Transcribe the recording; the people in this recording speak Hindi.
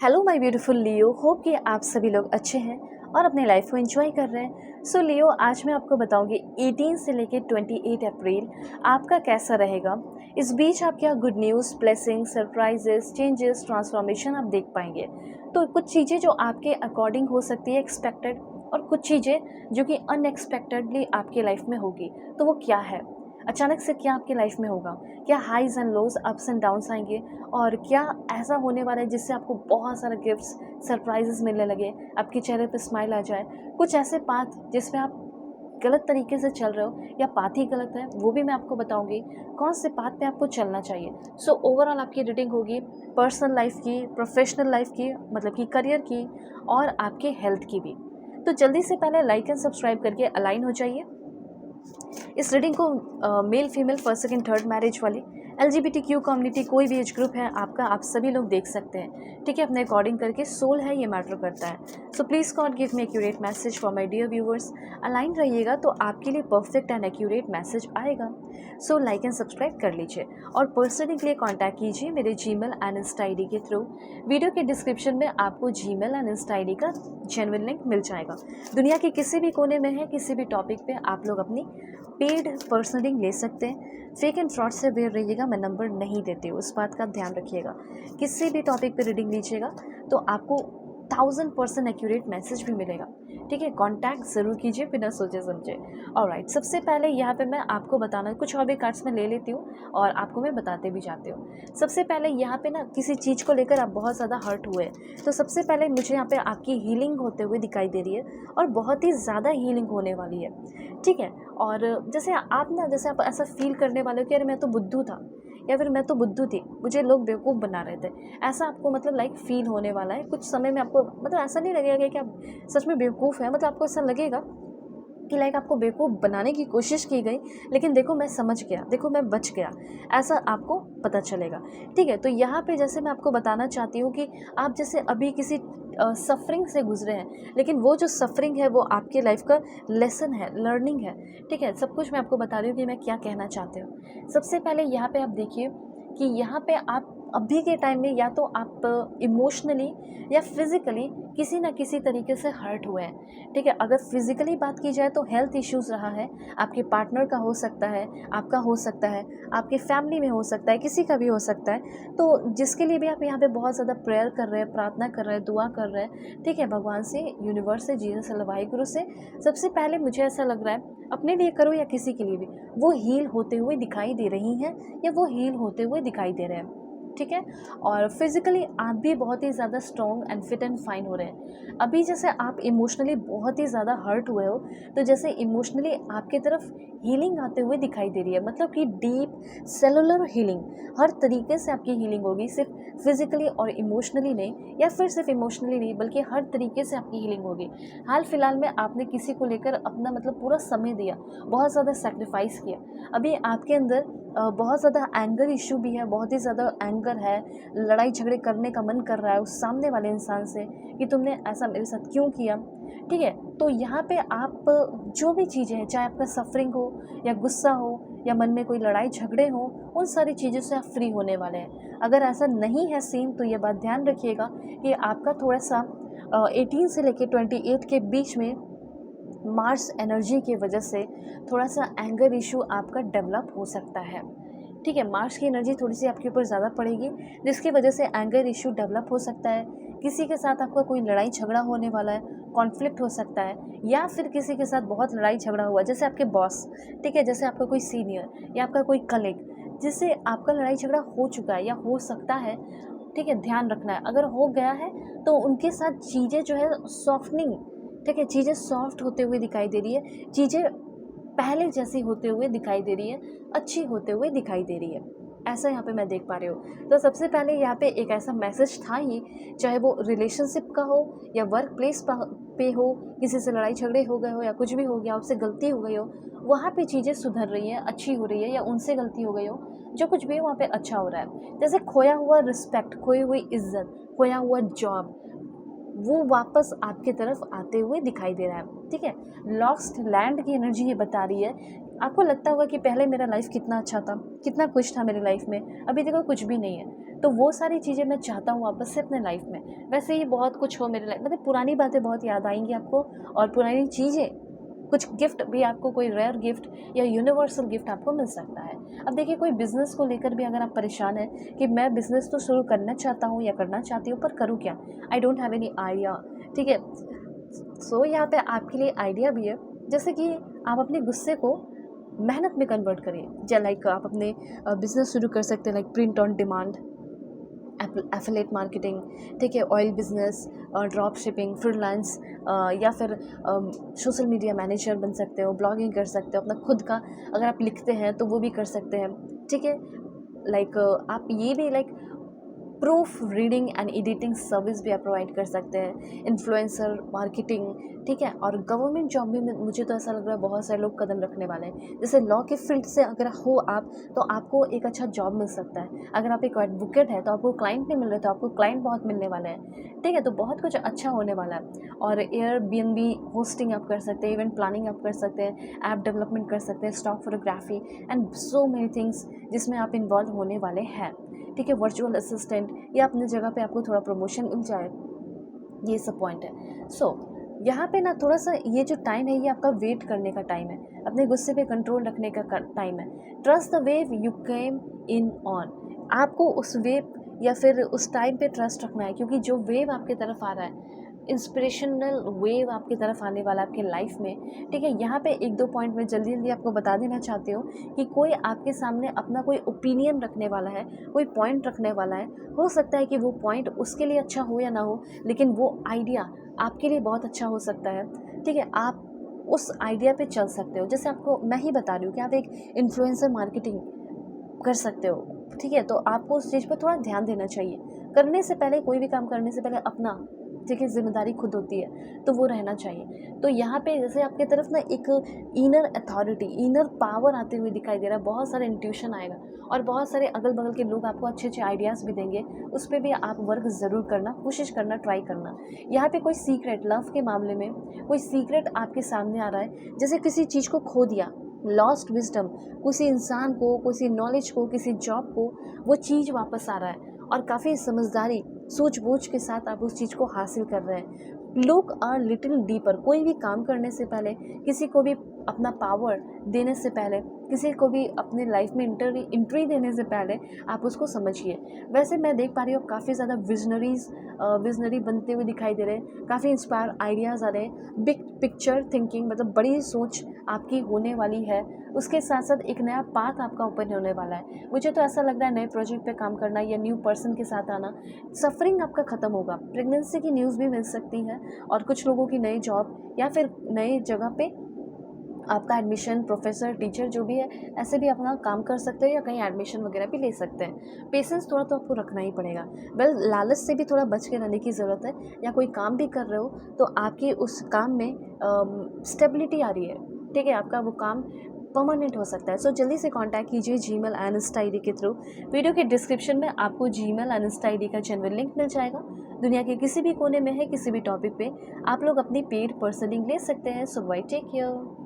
Hello my beautiful Leo, hope कि आप सभी लोग अच्छे हैं और अपने लाइफ को एंजॉय कर रहे हैं। सो लियो, आज मैं आपको बताऊंगी 18 से लेकर 28 अप्रैल आपका कैसा रहेगा। इस बीच आप क्या good news, blessing, surprises, changes, transformation आप देख पाएंगे। तो कुछ चीज़ें जो आपके अकॉर्डिंग हो सकती है एक्सपेक्टेड, और कुछ चीज़ें जो कि अनएक्सपेक्टेडली आपके लाइफ में होगी। तो वो क्या है, अचानक से क्या आपकी लाइफ में होगा, क्या highs and lows, ups and downs आएंगे, और क्या ऐसा होने वाला है जिससे आपको बहुत सारे गिफ्ट्स, सरप्राइजेस मिलने लगे, आपके चेहरे पे स्माइल आ जाए। कुछ ऐसे पाथ जिसमें आप गलत तरीके से चल रहे हो या पाथ ही गलत है, वो भी मैं आपको बताऊंगी कौन से पाथ पे आपको चलना चाहिए। सो ओवरऑल आपकी रीडिंग होगी पर्सनल लाइफ की, प्रोफेशनल लाइफ की, मतलब कि करियर की, और आपके हेल्थ की भी। तो जल्दी से पहले लाइक एंड सब्सक्राइब करके अलाइन हो जाइए। इस रीडिंग को male, female, first, second, third marriage वाली, LGBTQ कम्युनिटी, कोई भी एज ग्रुप है आपका, आप सभी लोग देख सकते हैं। ठीक है, अपने अकॉर्डिंग करके, सोल है ये मैटर करता है। So please God give me accurate message for my dear viewers. Align रहिएगा तो आपके लिए परफेक्ट एंड एक्यूरेट मैसेज आएगा। सो लाइक एंड सब्सक्राइब कर लीजिए और पर्सनली के लिए कॉन्टैक्ट कीजिए मेरे जीमेल एंड इंस्टा ID के थ्रू। वीडियो के डिस्क्रिप्शन में आपको जीमेल एंड इंस्टा ID का जेन्युइन लिंक मिल जाएगा। दुनिया के किसी भी कोने में है, किसी भी टॉपिक पे आप लोग अपनी पेड पर्सनल रीडिंग ले सकते हैं। फेक एंड फ्रॉड से अवेयर रहिएगा, मैं नंबर नहीं देती हूँ, उस बात का ध्यान रखिएगा। किसी भी टॉपिक पे रीडिंग लीजिएगा तो आपको 1000% एक्यूरेट मैसेज भी मिलेगा। ठीक है, कांटेक्ट ज़रूर कीजिए बिना सोचे समझे। ऑलराइट, सबसे पहले यहाँ पे मैं आपको बताना, कुछ और भी कार्ड्स में ले लेती हूँ और आपको मैं बताते भी जाती हूँ। सबसे पहले यहाँ पे ना, किसी चीज़ को लेकर आप बहुत ज़्यादा हर्ट हुए, तो सबसे पहले मुझे यहाँ पे आपकी हीलिंग होते हुए दिखाई दे रही है, और बहुत ही ज़्यादा हीलिंग होने वाली है। ठीक है, और जैसे आप ऐसा फील करने वाले हो कि अरे मैं तो बुद्धू था, या फिर मैं तो बुद्धू थी, मुझे लोग बेवकूफ़ बना रहे थे। ऐसा आपको मतलब लाइक फील होने वाला है कुछ समय में। आपको मतलब ऐसा नहीं लगेगा कि आप सच में बेवकूफ़ हैं, मतलब आपको ऐसा लगेगा कि लाइक आपको बेवकूफ़ बनाने की कोशिश की गई, लेकिन देखो मैं समझ गया, देखो मैं बच गया, ऐसा आपको पता चलेगा। ठीक है, तो यहाँ पे जैसे मैं आपको बताना चाहती हूँ कि आप जैसे अभी किसी सफरिंग से गुजरे हैं, लेकिन वो जो सफरिंग है वो आपके लाइफ का लेसन है, लर्निंग है। ठीक है, सब कुछ मैं आपको बता रही हूँ कि मैं क्या कहना चाहती हूँ। सबसे पहले यहाँ पे आप देखिए कि यहाँ पे आप अभी के टाइम में या तो आप इमोशनली या फिज़िकली किसी ना किसी तरीके से हर्ट हुए हैं। ठीक है, अगर फिज़िकली बात की जाए तो हेल्थ इश्यूज़ रहा है, आपके पार्टनर का हो सकता है, आपका हो सकता है, आपके फैमिली में हो सकता है, किसी का भी हो सकता है। तो जिसके लिए भी आप यहाँ पे बहुत ज़्यादा प्रेयर कर रहे हैं, प्रार्थना कर रहे हैं, दुआ कर रहे हैं, ठीक है, भगवान से, यूनिवर्स से, जीसस से, वाहिगुरु से, सबसे पहले मुझे ऐसा लग रहा है, अपने लिए करो या किसी के लिए भी, वो हील होते हुए दिखाई दे रही हैं या वो हील होते हुए दिखाई दे रहे हैं। ठीक है, और फिज़िकली आप भी बहुत ही ज़्यादा strong and fit and fine हो रहे हैं। अभी जैसे आप इमोशनली बहुत ही ज़्यादा हर्ट हुए हो, तो जैसे इमोशनली आपकी तरफ हीलिंग आते हुए दिखाई दे रही है, मतलब कि डीप सेलुलर हीलिंग, हर तरीके से आपकी हीलिंग होगी, सिर्फ फिज़िकली और इमोशनली नहीं, या फिर सिर्फ इमोशनली नहीं, बल्कि हर तरीके से आपकी हीलिंग होगी। हाल फिलहाल में आपने किसी को लेकर अपना मतलब पूरा समय दिया, बहुत ज़्यादा सेक्रीफाइस किया। अभी आपके अंदर बहुत ज़्यादा एंगर इशू भी है, बहुत ही ज़्यादा एंगर है, लड़ाई झगड़े करने का मन कर रहा है उस सामने वाले इंसान से कि तुमने ऐसा मेरे साथ क्यों किया। ठीक है, तो यहाँ पे आप जो भी चीज़ें हैं, चाहे आपका सफरिंग हो या गुस्सा हो या मन में कोई लड़ाई झगड़े हो, उन सारी चीज़ों से आप फ्री होने वाले हैं। अगर ऐसा नहीं है सीन, तो ये बात ध्यान रखिएगा कि आपका थोड़ा सा 18 से लेकर 28 के बीच में मार्स एनर्जी की वजह से थोड़ा सा एंगर इशू आपका डेवलप हो सकता है। ठीक है, मार्स की एनर्जी थोड़ी सी आपके ऊपर ज़्यादा पड़ेगी, जिसकी वजह से एंगर इशू डेवलप हो सकता है। किसी के साथ आपका कोई लड़ाई झगड़ा होने वाला है, कॉन्फ्लिक्ट हो सकता है, या फिर किसी के साथ बहुत लड़ाई झगड़ा हुआ, जैसे आपके बॉस, ठीक है, जैसे आपका कोई सीनियर या आपका कोई कलीग, जिससे आपका लड़ाई झगड़ा हो चुका है या हो सकता है। ठीक है, ध्यान रखना है, अगर हो गया है तो उनके साथ चीज़ें जो है सॉफ्टनिंग, ठीक है, चीज़ें सॉफ्ट होते हुए दिखाई दे रही है, चीज़ें पहले जैसी होते हुए दिखाई दे रही है, अच्छी होते हुए दिखाई दे रही है, ऐसा यहाँ पे मैं देख पा रही हूँ। तो सबसे पहले यहाँ पे एक ऐसा मैसेज था ही, चाहे वो रिलेशनशिप का हो या वर्क प्लेस पे हो, किसी से लड़ाई झगड़े हो गए हो या कुछ भी हो गया, उससे गलती हो गई हो, वहाँ पे चीज़ें सुधर रही है, अच्छी हो रही है, या उनसे गलती हो गई हो, जो कुछ भी है वहाँ पे अच्छा हो रहा है। जैसे खोया हुआ रिस्पेक्ट, खोई हुई इज्जत, खोया हुआ जॉब, वो वापस आपके तरफ आते हुए दिखाई दे रहा है, ठीक है। लॉस्ट लैंड की एनर्जी ये बता रही है। आपको लगता होगा कि पहले मेरा लाइफ कितना अच्छा था, कितना खुश था मेरी लाइफ में, अभी देखो कुछ भी नहीं है। तो वो सारी चीज़ें मैं चाहता हूँ वापस से अपने लाइफ में। वैसे ही बहुत कुछ हो मेरे लाइफ, मतलब पुरानी बातें बहुत याद आएंगी आपको, और पुरानी चीज़ें, कुछ गिफ्ट भी आपको, कोई रेयर गिफ्ट या यूनिवर्सल गिफ्ट आपको मिल सकता है। अब देखिए, कोई बिज़नेस को लेकर भी अगर आप परेशान हैं कि मैं बिज़नेस तो शुरू करना चाहता हूँ या करना चाहती हूँ, पर करूँ क्या, I don't have any idea, ठीक है। सो यहाँ पे आपके लिए आइडिया भी है, जैसे कि आप अपने गुस्से को मेहनत में कन्वर्ट करिए। या लाइक आप अपने बिज़नेस शुरू कर सकते हैं, like print on demand, affiliate marketing, ठीक है, oil business, drop shipping, freelance, या फिर सोशल मीडिया मैनेजर बन सकते हो, ब्लॉगिंग कर सकते हो, अपना खुद का अगर आप लिखते हैं तो वो भी कर सकते हैं, ठीक है। लाइक आप ये भी like proof reading and editing service भी आप प्रोवाइड कर सकते हैं, इन्फ्लुएंसर मार्केटिंग, ठीक है। और गवर्नमेंट जॉब भी मुझे तो ऐसा लग रहा है बहुत सारे लोग कदम रखने वाले हैं। जैसे लॉ के फील्ड से अगर हो आप, तो आपको एक अच्छा जॉब मिल सकता है। अगर आप एक एडवोकेट है तो आपको क्लाइंट नहीं मिल रहे, तो आपको क्लाइंट बहुत मिलने वाले हैं, ठीक है। तो बहुत कुछ अच्छा होने वाला है। और एयरबीएनबी होस्टिंग आप कर सकते हैं, इवेंट प्लानिंग आप कर सकते हैं, ऐप डेवलपमेंट कर सकते हैं, stock photography and so many things जिसमें आप इन्वॉल्व होने वाले हैं, ठीक है। वर्चुअल असिस्टेंट, या अपनी जगह पे आपको थोड़ा प्रमोशन मिल जाए, ये सब पॉइंट है। सो यहाँ पे ना थोड़ा सा ये जो टाइम है, ये आपका वेट करने का टाइम है, अपने गुस्से पे कंट्रोल रखने का टाइम है। Trust the wave you came in on, आपको उस वेव या फिर उस टाइम पे ट्रस्ट रखना है, क्योंकि जो वेव आपके तरफ आ रहा है, इंस्पिरेशनल वेव आपकी तरफ आने वाला है आपके लाइफ में, ठीक है। यहाँ पे एक दो पॉइंट में जल्दी जल्दी आपको बता देना चाहती हूँ कि कोई आपके सामने अपना कोई ओपिनियन रखने वाला है, कोई पॉइंट रखने वाला है। हो सकता है कि वो पॉइंट उसके लिए अच्छा हो या ना हो, लेकिन वो आइडिया आपके लिए बहुत अच्छा हो सकता है, ठीक है। आप उस आइडिया पे चल सकते हो। जैसे आपको मैं ही बता रही हूँ कि आप एक इन्फ्लुएंसर मार्केटिंग कर सकते हो, ठीक है। तो आपको उस चीज़ पर थोड़ा ध्यान देना चाहिए। करने से पहले, कोई भी काम करने से पहले अपना, ठीक है, जिम्मेदारी खुद होती है, तो वो रहना चाहिए। तो यहाँ पे जैसे आपके तरफ ना एक इनर अथॉरिटी, इनर पावर आते हुए दिखाई दे रहा है, बहुत सारा इंट्यूशन आएगा, और बहुत सारे अगल बगल के लोग आपको अच्छे अच्छे आइडियाज़ भी देंगे। उस पर भी आप वर्क ज़रूर करना, कोशिश करना, ट्राई करना। यहाँ पे कोई सीक्रेट, लव के मामले में कोई सीक्रेट आपके सामने आ रहा है, जैसे किसी चीज़ को खो दिया, लॉस्ट विजडम, किसी इंसान को, किसी नॉलेज को, किसी जॉब को, वो चीज़ वापस आ रहा है, और काफ़ी समझदारी, सूझबूझ के साथ आप उस चीज़ को हासिल कर रहे हैं। लुक आर लिटिल डीपर, कोई भी काम करने से पहले, किसी को भी अपना पावर देने से पहले, किसी को भी अपने लाइफ में एंट्री देने से पहले आप उसको समझिए। वैसे मैं देख पा रही हूँ काफ़ी ज़्यादा विजनरी बनते हुए दिखाई दे रहे हैं, काफ़ी इंस्पायर आइडियाज़ आ रहे हैं, बिग पिक्चर थिंकिंग, मतलब बड़ी सोच आपकी होने वाली है। उसके साथ साथ एक नया पाथ आपका ओपन होने वाला है। मुझे तो ऐसा लग रहा है नए प्रोजेक्ट पे काम करना या न्यू पर्सन के साथ आना, सफरिंग आपका ख़त्म होगा। प्रेगनेंसी की न्यूज़ भी मिल सकती है, और कुछ लोगों की नई जॉब या फिर नई जगह पे आपका एडमिशन, प्रोफेसर, टीचर जो भी है, ऐसे भी अपना काम कर सकते हो, या कहीं एडमिशन वगैरह भी ले सकते हैं। पेशेंस थोड़ा तो आपको रखना ही पड़ेगा। लालच से भी थोड़ा बच के रहने की ज़रूरत है। या कोई काम भी कर रहे हो तो आपकी उस काम में स्टेबिलिटी आ रही है, ठीक है, आपका वो काम परमानेंट हो सकता है। सो जल्दी से कांटेक्ट कीजिए जीमेल एंड इंस्टा आईडी के थ्रू। वीडियो के डिस्क्रिप्शन में आपको जीमेल एंड इंस्टा आईडी का जेन्युइन लिंक मिल जाएगा। दुनिया के किसी भी कोने में है, किसी भी टॉपिक पे आप लोग अपनी पेड पर्सनिंग ले सकते हैं। सो बाय, टेक केयर।